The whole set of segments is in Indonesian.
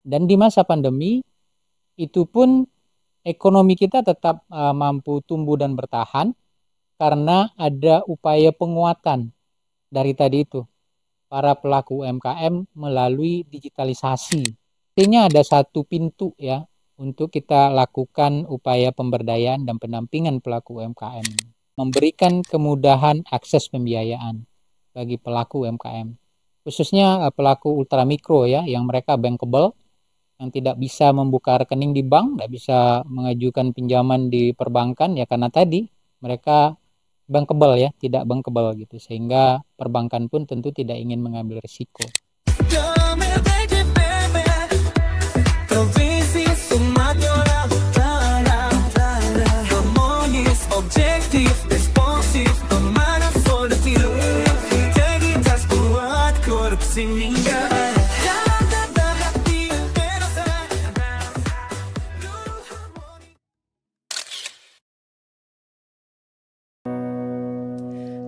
Dan di masa pandemi itu pun ekonomi kita tetap mampu tumbuh dan bertahan karena ada upaya penguatan dari tadi itu para pelaku UMKM melalui digitalisasi. Artinya ada satu pintu ya untuk kita lakukan upaya pemberdayaan dan pendampingan pelaku UMKM. Memberikan kemudahan akses pembiayaan bagi pelaku UMKM. Khususnya pelaku ultramikro ya, yang mereka bankable, yang tidak bisa membuka rekening di bank, tidak bisa mengajukan pinjaman di perbankan ya karena tadi mereka bankable ya, tidak bankable gitu. Sehingga perbankan pun tentu tidak ingin mengambil risiko.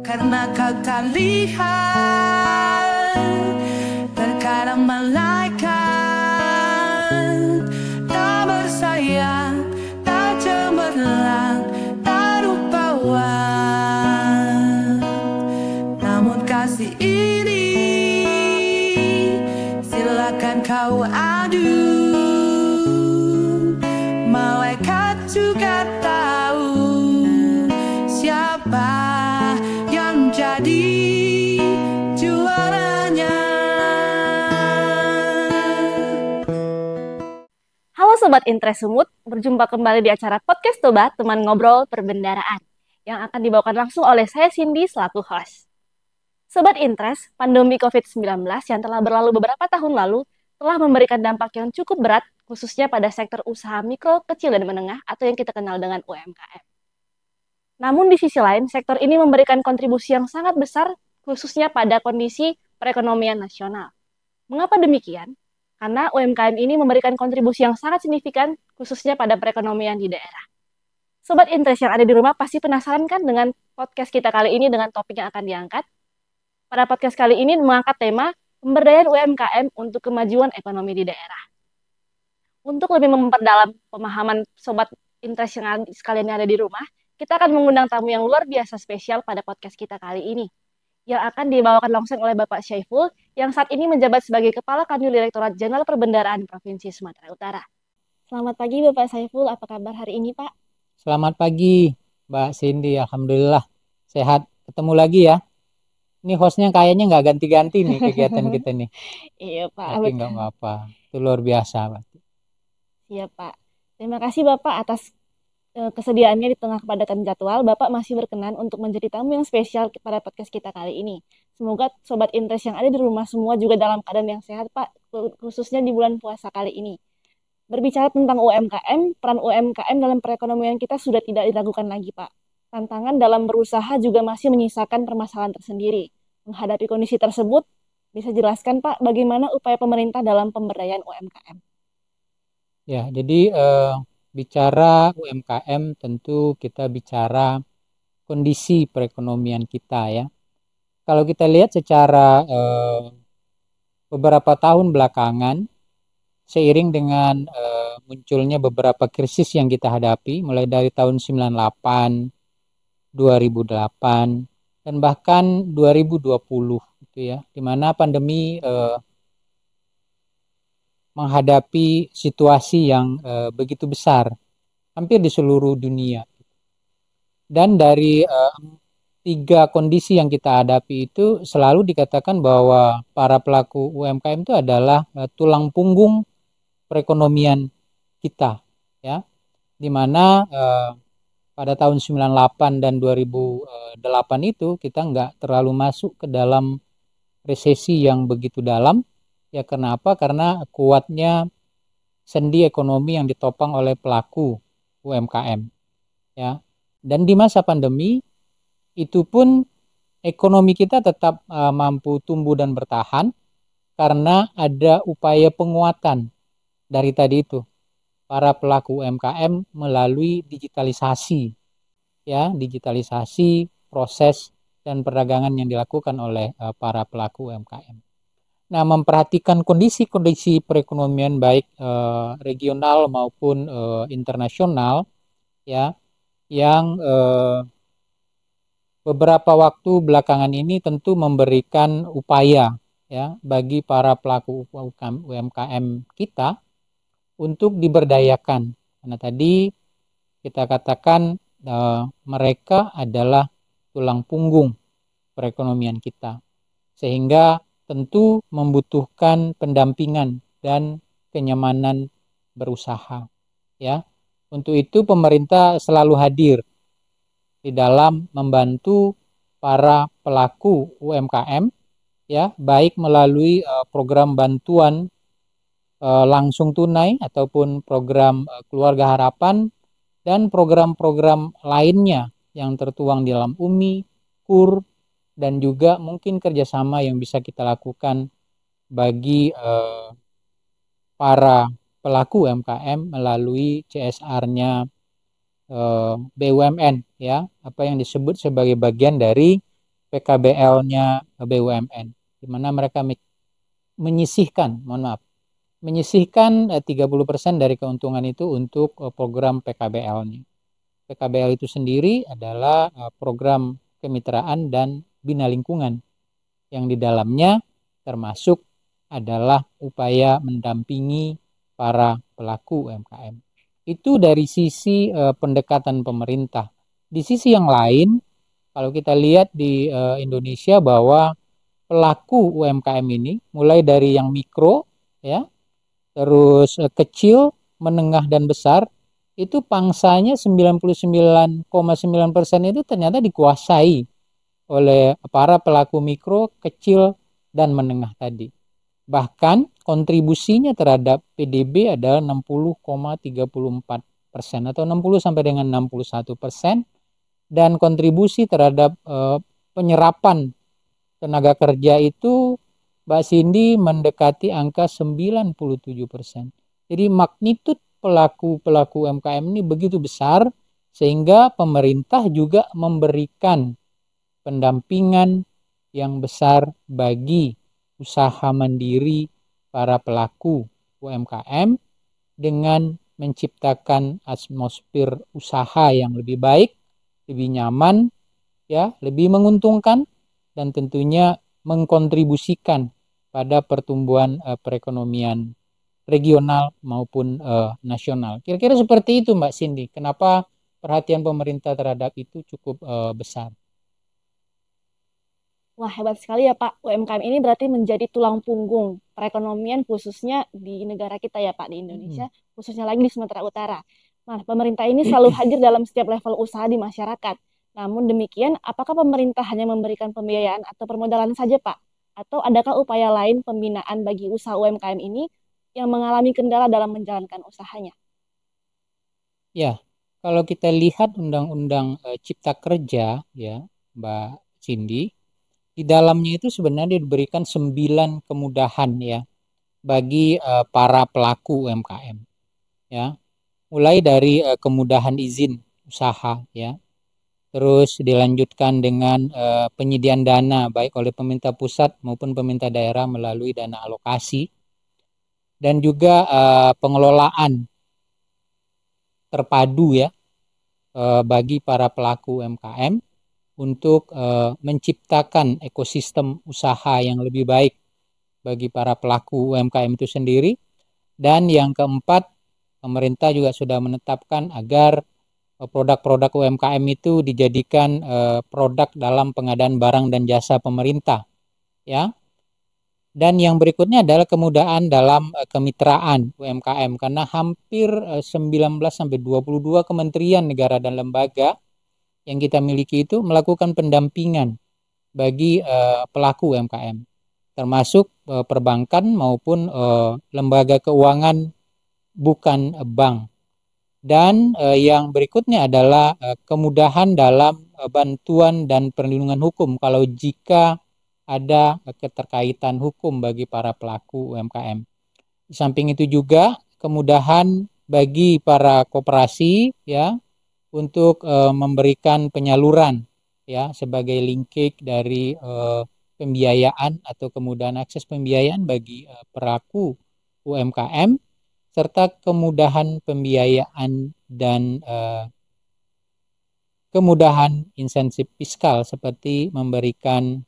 Karena kau tak lihat, terkadang malaikat tak bersayap, tak cemerlang, tak rupawan. Namun kasih ini silakan kau adu. Malaikat juga tahu siapa jadi juaranya. Halo Sobat Interest Sumut, berjumpa kembali di acara Podcast Toba, teman ngobrol perbendaraan, yang akan dibawakan langsung oleh saya Cindy selaku host. Sobat Interest, pandemi COVID-19 yang telah berlalu beberapa tahun lalu telah memberikan dampak yang cukup berat, khususnya pada sektor usaha mikro, kecil, dan menengah, atau yang kita kenal dengan UMKM. Namun di sisi lain, sektor ini memberikan kontribusi yang sangat besar, khususnya pada kondisi perekonomian nasional. Mengapa demikian? Karena UMKM ini memberikan kontribusi yang sangat signifikan, khususnya pada perekonomian di daerah. Sobat Interest yang ada di rumah pasti penasaran kan dengan podcast kita kali ini dengan topik yang akan diangkat? Pada podcast kali ini mengangkat tema pemberdayaan UMKM untuk kemajuan ekonomi di daerah. Untuk lebih memperdalam pemahaman Sobat Interest yang sekalian yang ada di rumah, kita akan mengundang tamu yang luar biasa spesial pada podcast kita kali ini, yang akan dibawakan langsung oleh Bapak Syaiful, yang saat ini menjabat sebagai Kepala Kanwil Direktorat Jenderal Perbendaharaan Provinsi Sumatera Utara. Selamat pagi Bapak Syaiful, apa kabar hari ini Pak? Selamat pagi Mbak Cindy, Alhamdulillah sehat. Ketemu lagi ya. Ini hostnya kayaknya nggak ganti-ganti nih kegiatan kita nih. Iya Pak. Tapi nggak apa-apa, itu luar biasa Pak. Iya Pak. Terima kasih Bapak atas kesediaannya di tengah kepadatan jadwal. Bapak masih berkenan untuk menjadi tamu yang spesial pada podcast kita kali ini. Semoga Sobat Interest yang ada di rumah semua juga dalam keadaan yang sehat Pak, khususnya di bulan puasa kali ini. Berbicara tentang UMKM, peran UMKM dalam perekonomian kita sudah tidak diragukan lagi Pak. Tantangan dalam berusaha juga masih menyisakan permasalahan tersendiri. Menghadapi kondisi tersebut, bisa jelaskan Pak bagaimana upaya pemerintah dalam pemberdayaan UMKM? Ya, jadi bicara UMKM tentu kita bicara kondisi perekonomian kita ya. Kalau kita lihat secara beberapa tahun belakangan, seiring dengan munculnya beberapa krisis yang kita hadapi, mulai dari tahun 98, 2008, dan bahkan 2020 gitu ya, di mana pandemi menghadapi situasi yang begitu besar hampir di seluruh dunia. Dan dari tiga kondisi yang kita hadapi itu selalu dikatakan bahwa para pelaku UMKM itu adalah tulang punggung perekonomian kita ya, di mana pada tahun 98 dan 2008 itu kita nggak terlalu masuk ke dalam resesi yang begitu dalam. Ya kenapa? Karena kuatnya sendi ekonomi yang ditopang oleh pelaku UMKM. Ya. Dan di masa pandemi itu pun ekonomi kita tetap mampu tumbuh dan bertahan karena ada upaya penguatan dari tadi itu para pelaku UMKM melalui digitalisasi. Ya, digitalisasi proses dan perdagangan yang dilakukan oleh para pelaku UMKM. Nah, memperhatikan kondisi-kondisi perekonomian baik regional maupun internasional ya, yang beberapa waktu belakangan ini tentu memberikan upaya ya bagi para pelaku UMKM kita untuk diberdayakan. Karena tadi kita katakan mereka adalah tulang punggung perekonomian kita, sehingga tentu membutuhkan pendampingan dan kenyamanan berusaha ya. Untuk itu pemerintah selalu hadir di dalam membantu para pelaku UMKM ya, baik melalui program bantuan langsung tunai ataupun program keluarga harapan dan program-program lainnya yang tertuang di dalam UMI, KUR, dan juga mungkin kerjasama yang bisa kita lakukan bagi para pelaku UMKM melalui CSR-nya BUMN ya, apa yang disebut sebagai bagian dari PKBL-nya BUMN, di mana mereka menyisihkan 30% dari keuntungan itu untuk program PKBL-nya. PKBL itu sendiri adalah program kemitraan dan bina lingkungan yang di dalamnya termasuk adalah upaya mendampingi para pelaku UMKM. Itu dari sisi pendekatan pemerintah. Di sisi yang lain, kalau kita lihat di Indonesia bahwa pelaku UMKM ini mulai dari yang mikro ya, terus kecil, menengah dan besar, itu pangsanya 99,9% itu ternyata dikuasai oleh para pelaku mikro, kecil, dan menengah tadi. Bahkan kontribusinya terhadap PDB adalah 60,34% atau 60 sampai dengan 61%, dan kontribusi terhadap penyerapan tenaga kerja itu Mbak Cindy mendekati angka 97%. Jadi magnitud pelaku-pelaku UMKM ini begitu besar sehingga pemerintah juga memberikan pendampingan yang besar bagi usaha mandiri para pelaku UMKM dengan menciptakan atmosfer usaha yang lebih baik, lebih nyaman, ya, lebih menguntungkan, dan tentunya mengkontribusikan pada pertumbuhan perekonomian regional maupun nasional. Kira-kira seperti itu Mbak Cindy. Kenapa perhatian pemerintah terhadap itu cukup besar? Wah, hebat sekali ya Pak. UMKM ini berarti menjadi tulang punggung perekonomian khususnya di negara kita ya Pak, di Indonesia, khususnya lagi di Sumatera Utara. Nah, pemerintah ini selalu hadir dalam setiap level usaha di masyarakat. Namun demikian, apakah pemerintah hanya memberikan pembiayaan atau permodalan saja Pak? Atau adakah upaya lain pembinaan bagi usaha UMKM ini yang mengalami kendala dalam menjalankan usahanya? Ya, kalau kita lihat Undang-Undang Cipta Kerja ya, Mbak Cindy, di dalamnya itu sebenarnya diberikan 9 kemudahan ya bagi para pelaku UMKM ya. Mulai dari kemudahan izin usaha ya. Terus dilanjutkan dengan penyediaan dana baik oleh pemerintah pusat maupun pemerintah daerah melalui dana alokasi, dan juga pengelolaan terpadu ya bagi para pelaku UMKM untuk menciptakan ekosistem usaha yang lebih baik bagi para pelaku UMKM itu sendiri. Dan yang keempat, pemerintah juga sudah menetapkan agar produk-produk UMKM itu dijadikan produk dalam pengadaan barang dan jasa pemerintah ya. Dan yang berikutnya adalah kemudahan dalam kemitraan UMKM, karena hampir 19 sampai 22 kementerian negara dan lembaga yang kita miliki itu melakukan pendampingan bagi pelaku UMKM, termasuk perbankan maupun lembaga keuangan bukan bank. Dan yang berikutnya adalah kemudahan dalam bantuan dan perlindungan hukum kalau jika ada keterkaitan hukum bagi para pelaku UMKM. Di samping itu juga kemudahan bagi para koperasi ya untuk memberikan penyaluran ya sebagai linkage dari pembiayaan atau kemudahan akses pembiayaan bagi pelaku UMKM, serta kemudahan pembiayaan dan kemudahan insentif fiskal seperti memberikan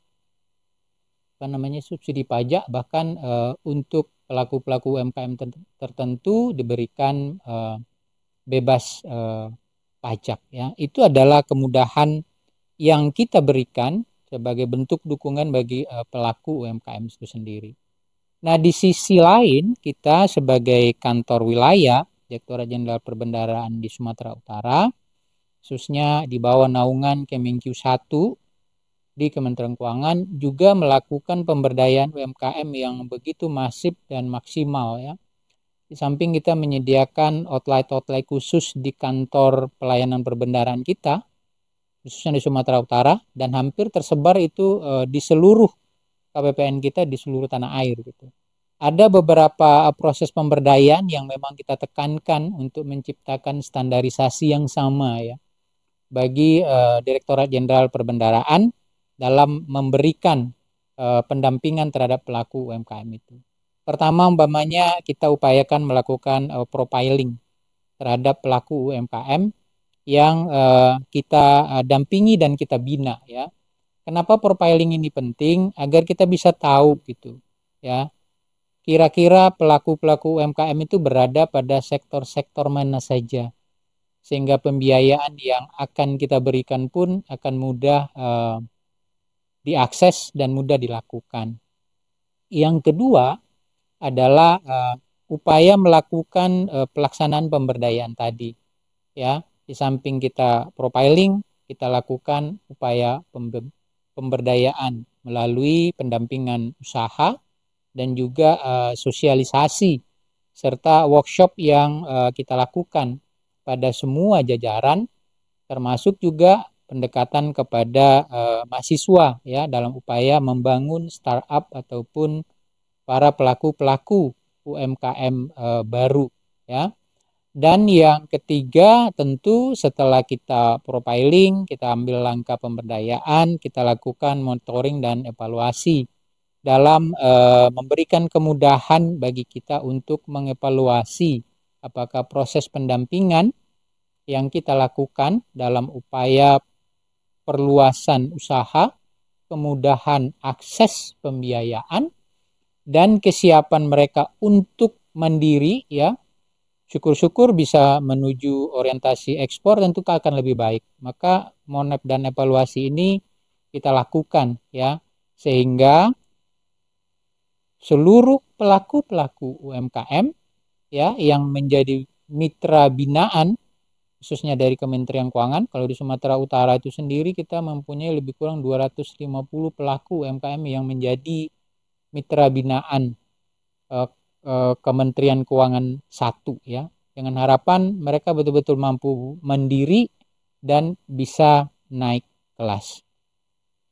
subsidi pajak, bahkan untuk pelaku-pelaku UMKM tertentu diberikan bebas pajak, ya. Itu adalah kemudahan yang kita berikan sebagai bentuk dukungan bagi pelaku UMKM itu sendiri. Nah, di sisi lain, kita sebagai kantor wilayah Direktorat Jenderal Perbendaharaan di Sumatera Utara, khususnya di bawah naungan Kemenkyu 1 di Kementerian Keuangan, juga melakukan pemberdayaan UMKM yang begitu masif dan maksimal, ya. Di samping kita menyediakan outlet khusus di kantor pelayanan perbendaharaan kita, khususnya di Sumatera Utara, dan hampir tersebar itu di seluruh KPPN kita di seluruh tanah air gitu. Ada beberapa proses pemberdayaan yang memang kita tekankan untuk menciptakan standarisasi yang sama, ya, bagi Direktorat Jenderal Perbendaharaan dalam memberikan pendampingan terhadap pelaku UMKM itu. Pertama, umpamanya kita upayakan melakukan profiling terhadap pelaku UMKM yang kita dampingi dan kita bina, ya. Kenapa profiling ini penting? Agar kita bisa tahu gitu, ya, kira-kira pelaku-pelaku UMKM itu berada pada sektor-sektor mana saja, sehingga pembiayaan yang akan kita berikan pun akan mudah diakses dan mudah dilakukan. Yang kedua adalah upaya melakukan pelaksanaan pemberdayaan tadi, ya. Di samping kita profiling, kita lakukan upaya pemberdayaan melalui pendampingan usaha dan juga sosialisasi serta workshop yang kita lakukan pada semua jajaran, termasuk juga pendekatan kepada mahasiswa, ya, dalam upaya membangun startup ataupun para pelaku-pelaku UMKM baru, ya. Dan yang ketiga, tentu setelah kita profiling, kita ambil langkah pemberdayaan, kita lakukan monitoring dan evaluasi dalam memberikan kemudahan bagi kita untuk mengevaluasi apakah proses pendampingan yang kita lakukan dalam upaya perluasan usaha, kemudahan akses pembiayaan, dan kesiapan mereka untuk mandiri, ya. Syukur-syukur bisa menuju orientasi ekspor, tentu akan lebih baik. Maka monep dan evaluasi ini kita lakukan, ya, sehingga seluruh pelaku-pelaku UMKM, ya, yang menjadi mitra binaan khususnya dari Kementerian Keuangan. Kalau di Sumatera Utara itu sendiri kita mempunyai lebih kurang 250 pelaku UMKM yang menjadi mitra binaan Kementerian Keuangan 1, ya, dengan harapan mereka betul-betul mampu mandiri dan bisa naik kelas.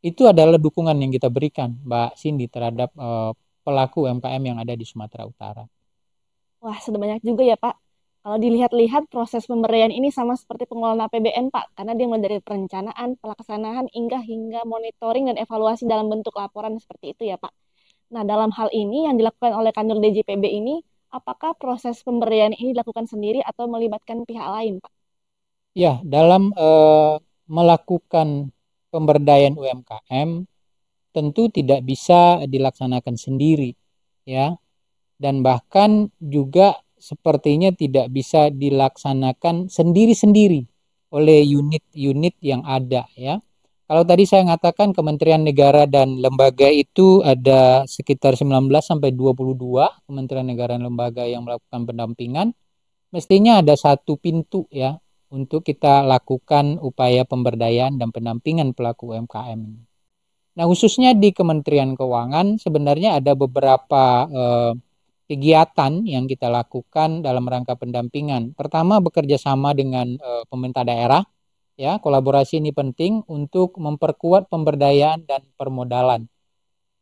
Itu adalah dukungan yang kita berikan, Mbak Cindy, terhadap pelaku UMKM yang ada di Sumatera Utara. Wah, sudah banyak juga ya, Pak. Kalau dilihat-lihat proses pemberdayaan ini sama seperti pengelolaan APBN, Pak, karena dia mulai dari perencanaan, pelaksanaan, hingga monitoring dan evaluasi dalam bentuk laporan seperti itu ya, Pak. Nah, dalam hal ini yang dilakukan oleh kantor DJPB ini, apakah proses pemberdayaan ini dilakukan sendiri atau melibatkan pihak lain, Pak? Ya, dalam melakukan pemberdayaan UMKM tentu tidak bisa dilaksanakan sendiri, ya, dan bahkan juga sepertinya tidak bisa dilaksanakan sendiri-sendiri oleh unit-unit yang ada, ya. Kalau tadi saya mengatakan Kementerian Negara dan lembaga itu ada sekitar 19 sampai 22 kementerian negara dan lembaga yang melakukan pendampingan, mestinya ada satu pintu, ya, untuk kita lakukan upaya pemberdayaan dan pendampingan pelaku UMKM. Nah, khususnya di Kementerian Keuangan sebenarnya ada beberapa kegiatan yang kita lakukan dalam rangka pendampingan. Pertama, bekerja sama dengan pemerintah daerah, ya. Kolaborasi ini penting untuk memperkuat pemberdayaan dan permodalan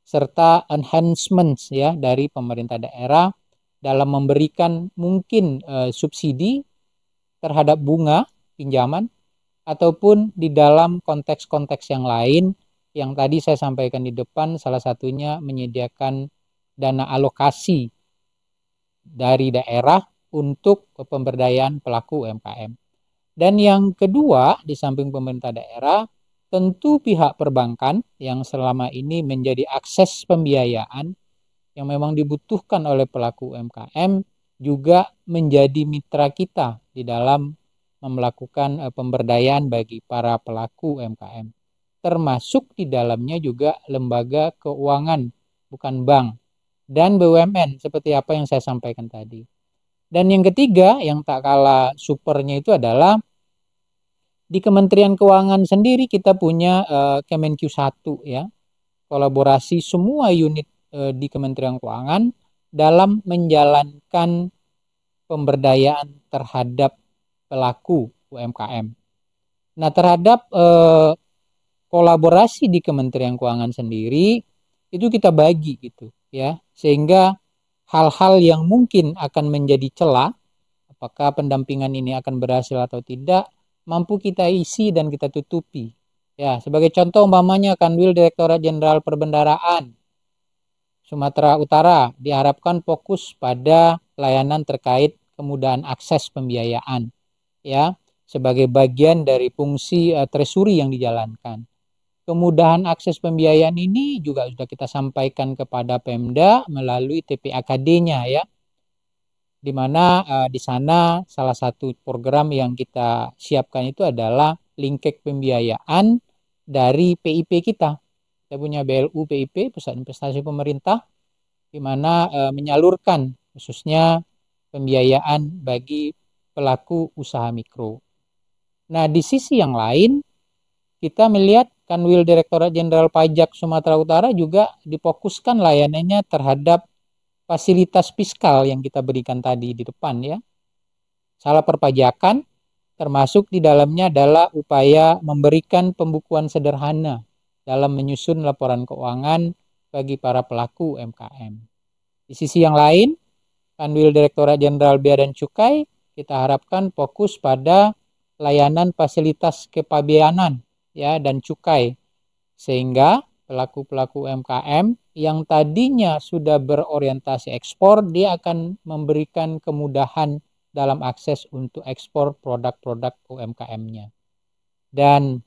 serta enhancements, ya, dari pemerintah daerah dalam memberikan mungkin subsidi terhadap bunga pinjaman ataupun di dalam konteks-konteks yang lain yang tadi saya sampaikan di depan, salah satunya menyediakan dana alokasi dari daerah untuk pemberdayaan pelaku UMKM. Dan yang kedua, di samping pemerintah daerah, tentu pihak perbankan yang selama ini menjadi akses pembiayaan yang memang dibutuhkan oleh pelaku UMKM juga menjadi mitra kita di dalam melakukan pemberdayaan bagi para pelaku UMKM. Termasuk di dalamnya juga lembaga keuangan, bukan bank, dan BUMN seperti apa yang saya sampaikan tadi. Dan yang ketiga yang tak kalah supernya itu adalah di Kementerian Keuangan sendiri kita punya Kemenq 1 ya. Kolaborasi semua unit di Kementerian Keuangan dalam menjalankan pemberdayaan terhadap pelaku UMKM. Nah, terhadap kolaborasi di Kementerian Keuangan sendiri itu kita bagi gitu ya, sehingga hal-hal yang mungkin akan menjadi celah, apakah pendampingan ini akan berhasil atau tidak, mampu kita isi dan kita tutupi. Ya, sebagai contoh umpamanya Kanwil Direktorat Jenderal Perbendaraan Sumatera Utara diharapkan fokus pada layanan terkait kemudahan akses pembiayaan ya, sebagai bagian dari fungsi treasury yang dijalankan. Kemudahan akses pembiayaan ini juga sudah kita sampaikan kepada Pemda melalui TPAKD-nya ya, di mana di sana salah satu program yang kita siapkan itu adalah linkage pembiayaan dari PIP kita. Kita punya BLU PIP, Pusat Investasi Pemerintah, di mana menyalurkan khususnya pembiayaan bagi pelaku usaha mikro. Nah, di sisi yang lain, kita melihat Kanwil Direktorat Jenderal Pajak Sumatera Utara juga difokuskan layanannya terhadap fasilitas fiskal yang kita berikan tadi di depan ya. Salah perpajakan termasuk di dalamnya adalah upaya memberikan pembukuan sederhana dalam menyusun laporan keuangan bagi para pelaku UMKM. Di sisi yang lain, Kanwil Direktorat Jenderal Bea dan Cukai kita harapkan fokus pada layanan fasilitas kepabeanan ya dan cukai, sehingga pelaku-pelaku UMKM yang tadinya sudah berorientasi ekspor, dia akan memberikan kemudahan dalam akses untuk ekspor produk-produk UMKM-nya. Dan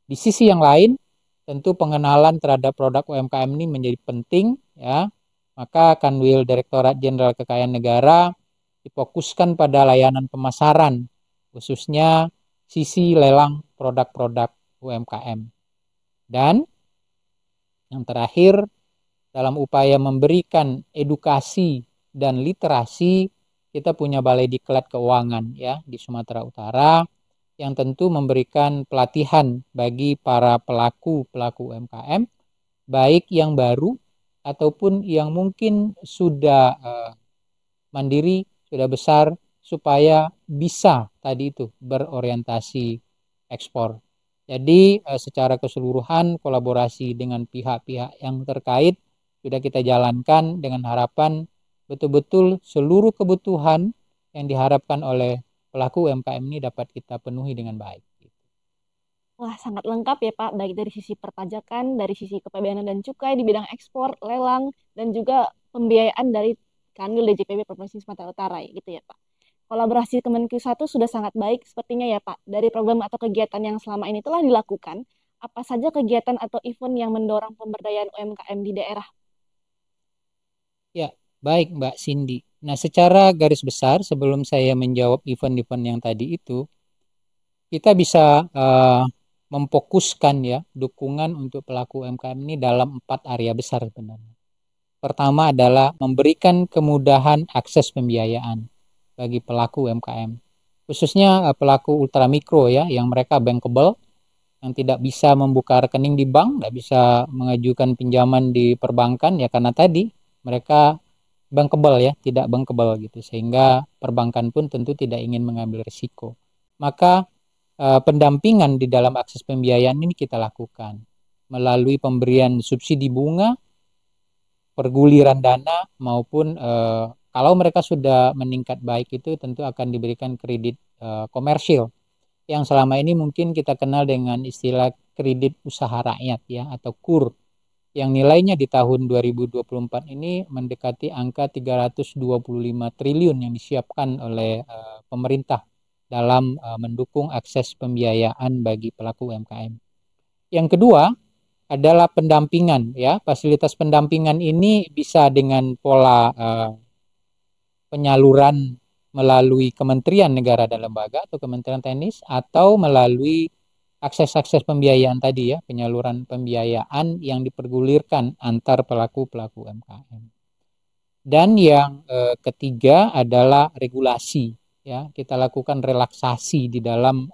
di sisi yang lain, tentu pengenalan terhadap produk UMKM ini menjadi penting ya. Maka Kanwil Direktorat Jenderal Kekayaan Negara difokuskan pada layanan pemasaran, khususnya sisi lelang produk-produk UMKM. Dan yang terakhir, dalam upaya memberikan edukasi dan literasi, kita punya Balai Diklat Keuangan ya di Sumatera Utara yang tentu memberikan pelatihan bagi para pelaku UMKM, baik yang baru ataupun yang mungkin sudah mandiri, sudah besar, supaya bisa tadi itu berorientasi ekspor. Jadi secara keseluruhan kolaborasi dengan pihak-pihak yang terkait sudah kita jalankan dengan harapan betul-betul seluruh kebutuhan yang diharapkan oleh pelaku UMKM ini dapat kita penuhi dengan baik. Wah, sangat lengkap ya Pak, baik dari sisi perpajakan, dari sisi kepabeanan dan cukai di bidang ekspor, lelang, dan juga pembiayaan dari Kanwil DJPB Provinsi Sumatera Utara gitu ya Pak. Kolaborasi Kemenq 1 sudah sangat baik sepertinya ya Pak. Dari program atau kegiatan yang selama ini telah dilakukan, apa saja kegiatan atau event yang mendorong pemberdayaan UMKM di daerah? Ya, baik Mbak Cindy. Nah, secara garis besar sebelum saya menjawab event-event yang tadi itu, kita bisa memfokuskan ya dukungan untuk pelaku UMKM ini dalam 4 area besar sebenarnya. Pertama adalah memberikan kemudahan akses pembiayaan bagi pelaku UMKM, khususnya pelaku ultramikro ya, yang mereka bankable, yang tidak bisa membuka rekening di bank, tidak bisa mengajukan pinjaman di perbankan ya karena tadi mereka bankable ya, tidak bankable gitu, sehingga perbankan pun tentu tidak ingin mengambil risiko. Maka pendampingan di dalam akses pembiayaan ini kita lakukan melalui pemberian subsidi bunga, perguliran dana maupun kalau mereka sudah meningkat baik itu tentu akan diberikan kredit komersil. yang selama ini mungkin kita kenal dengan istilah kredit usaha rakyat ya atau KUR, yang nilainya di tahun 2024 ini mendekati angka 325 triliun yang disiapkan oleh pemerintah dalam mendukung akses pembiayaan bagi pelaku UMKM. Yang kedua adalah pendampingan ya. Fasilitas pendampingan ini bisa dengan pola penyaluran melalui kementerian negara dan lembaga atau kementerian teknis atau melalui akses-akses pembiayaan tadi ya, penyaluran pembiayaan yang dipergulirkan antar pelaku-pelaku UMKM. Dan yang ketiga adalah regulasi ya. Kita lakukan relaksasi di dalam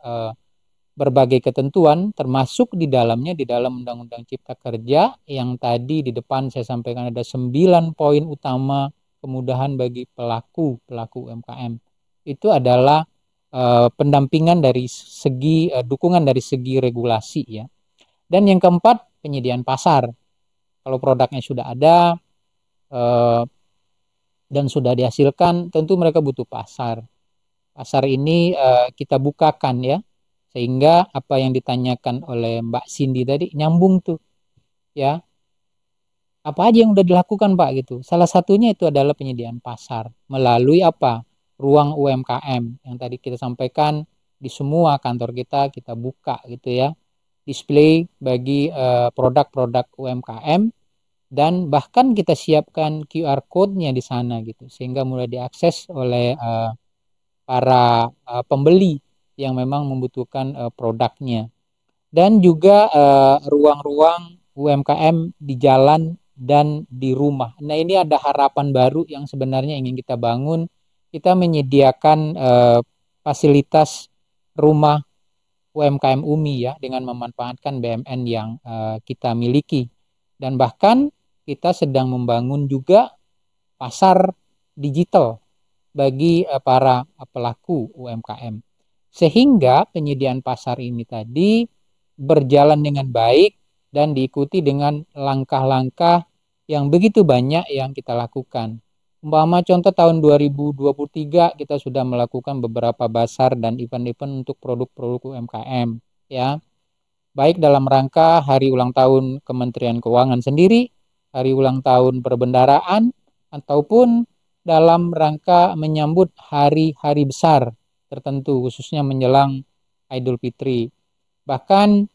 berbagai ketentuan, termasuk di dalamnya di dalam Undang-Undang Cipta Kerja yang tadi di depan saya sampaikan ada 9 poin utama kemudahan bagi pelaku UMKM. Itu adalah pendampingan dari segi dukungan dari segi regulasi ya. Dan yang keempat, penyediaan pasar. Kalau produknya sudah ada dan sudah dihasilkan, tentu mereka butuh pasar. Pasar ini kita bukakan ya, sehingga apa yang ditanyakan oleh Mbak Cindy tadi nyambung tuh ya. Apa aja yang udah dilakukan Pak gitu. Salah satunya itu adalah penyediaan pasar melalui apa? Ruang UMKM yang tadi kita sampaikan di semua kantor kita buka gitu ya. Display bagi produk-produk UMKM dan bahkan kita siapkan QR code-nya di sana gitu sehingga mudah diakses oleh para pembeli yang memang membutuhkan produknya. Dan juga ruang-ruang UMKM di jalan dan di rumah. Nah, ini ada harapan baru yang sebenarnya ingin kita bangun. Kita menyediakan fasilitas rumah UMKM UMI ya dengan memanfaatkan BMN yang kita miliki. Dan bahkan kita sedang membangun juga pasar digital bagi para pelaku UMKM. Sehingga penyediaan pasar ini tadi berjalan dengan baik dan diikuti dengan langkah-langkah yang begitu banyak yang kita lakukan. Umpama contoh tahun 2023 kita sudah melakukan beberapa basar dan event-event untuk produk-produk UMKM ya. Baik dalam rangka hari ulang tahun Kementerian Keuangan sendiri, hari ulang tahun perbendaraan ataupun dalam rangka menyambut hari-hari besar tertentu khususnya menjelang Idul Fitri. Bahkan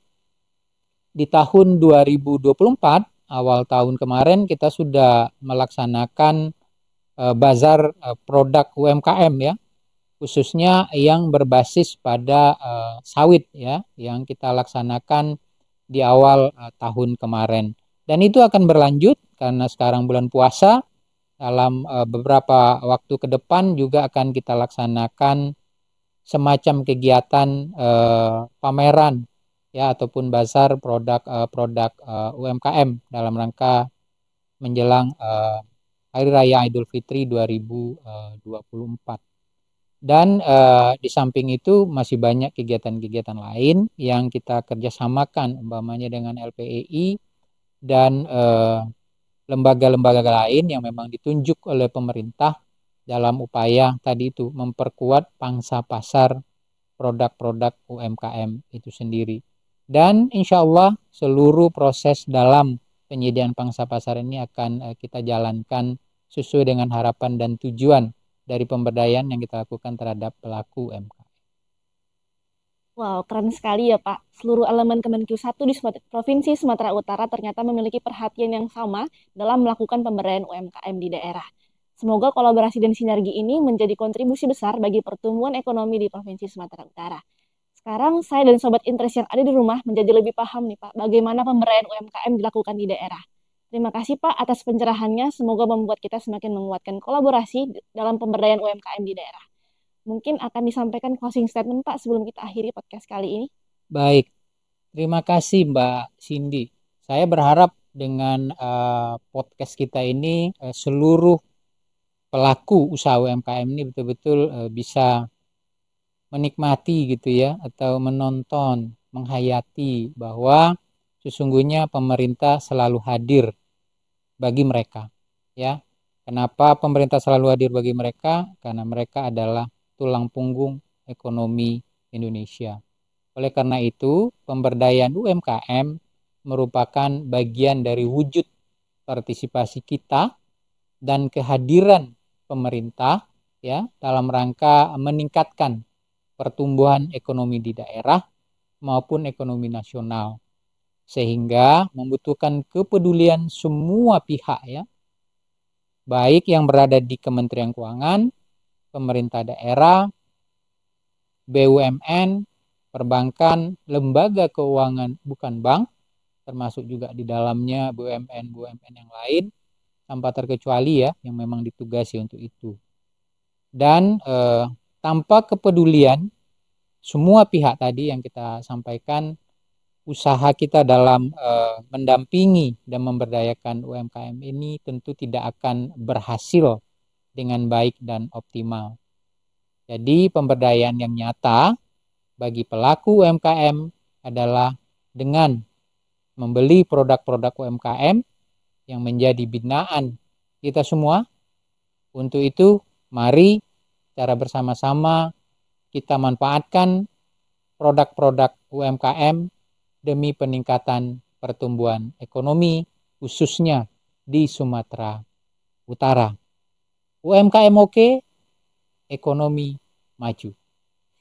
di tahun 2024 awal tahun kemarin kita sudah melaksanakan bazar produk UMKM ya, khususnya yang berbasis pada sawit ya, yang kita laksanakan di awal tahun kemarin. Dan itu akan berlanjut karena sekarang bulan puasa, dalam beberapa waktu ke depan juga akan kita laksanakan semacam kegiatan pameran ya ataupun bazar produk UMKM dalam rangka menjelang Hari Raya Idul Fitri 2024. Dan di samping itu masih banyak kegiatan-kegiatan lain yang kita kerjasamakan umpamanya dengan LPEI dan lembaga-lembaga lain yang memang ditunjuk oleh pemerintah dalam upaya tadi itu memperkuat pangsa pasar produk-produk UMKM itu sendiri. Dan insya Allah seluruh proses dalam penyediaan pangsa pasar ini akan kita jalankan sesuai dengan harapan dan tujuan dari pemberdayaan yang kita lakukan terhadap pelaku UMKM. Wow, keren sekali ya Pak. Seluruh elemen Kemenkyu 1 di Provinsi Sumatera Utara ternyata memiliki perhatian yang sama dalam melakukan pemberdayaan UMKM di daerah. Semoga kolaborasi dan sinergi ini menjadi kontribusi besar bagi pertumbuhan ekonomi di Provinsi Sumatera Utara. Sekarang saya dan Sobat Interest yang ada di rumah menjadi lebih paham nih Pak, bagaimana pemberdayaan UMKM dilakukan di daerah. Terima kasih Pak atas pencerahannya, semoga membuat kita semakin menguatkan kolaborasi dalam pemberdayaan UMKM di daerah. Mungkin akan disampaikan closing statement Pak sebelum kita akhiri podcast kali ini. Baik, terima kasih Mbak Cindy. Saya berharap dengan podcast kita ini seluruh pelaku usaha UMKM ini betul-betul bisa menikmati gitu ya atau menonton, menghayati bahwa sesungguhnya pemerintah selalu hadir bagi mereka ya. Kenapa pemerintah selalu hadir bagi mereka? Karena mereka adalah tulang punggung ekonomi Indonesia. Oleh karena itu, pemberdayaan UMKM merupakan bagian dari wujud partisipasi kita dan kehadiran pemerintah ya dalam rangka meningkatkan pertumbuhan ekonomi di daerah maupun ekonomi nasional, sehingga membutuhkan kepedulian semua pihak ya, baik yang berada di Kementerian Keuangan, pemerintah daerah, BUMN, perbankan, lembaga keuangan bukan bank, termasuk juga di dalamnya BUMN yang lain, tanpa terkecuali ya, yang memang ditugasi untuk itu. Dan tanpa kepedulian semua pihak tadi yang kita sampaikan, usaha kita dalam mendampingi dan memberdayakan UMKM ini tentu tidak akan berhasil dengan baik dan optimal. Jadi pemberdayaan yang nyata bagi pelaku UMKM adalah dengan membeli produk-produk UMKM yang menjadi binaan kita semua. Untuk itu, mari secara bersama-sama kita manfaatkan produk-produk UMKM demi peningkatan pertumbuhan ekonomi, khususnya di Sumatera Utara. UMKM oke, ekonomi maju.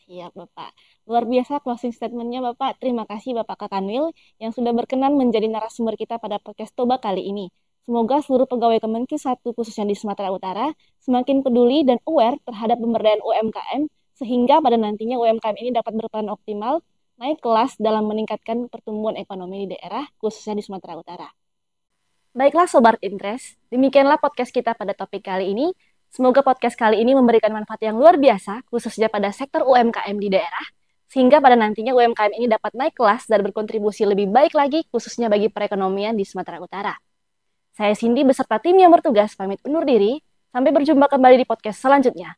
Siap, Bapak. Luar biasa closing statement-nya, Bapak. Terima kasih, Bapak Kakanwil, yang sudah berkenan menjadi narasumber kita pada podcast Toba kali ini. Semoga seluruh pegawai Kemenkyu 1, khususnya di Sumatera Utara, semakin peduli dan aware terhadap pemberdayaan UMKM, sehingga pada nantinya UMKM ini dapat berperan optimal, naik kelas dalam meningkatkan pertumbuhan ekonomi di daerah, khususnya di Sumatera Utara. Baiklah Sobat Interest, demikianlah podcast kita pada topik kali ini. Semoga podcast kali ini memberikan manfaat yang luar biasa, khususnya pada sektor UMKM di daerah, sehingga pada nantinya UMKM ini dapat naik kelas dan berkontribusi lebih baik lagi, khususnya bagi perekonomian di Sumatera Utara. Saya Cindy beserta tim yang bertugas pamit undur diri, sampai berjumpa kembali di podcast selanjutnya.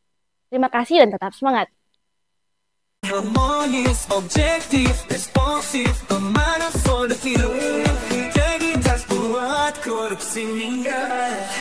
Terima kasih dan tetap semangat. Harmonious, objective, responsive, pemanas for the field. Jadi tak buat korupsi meninggal.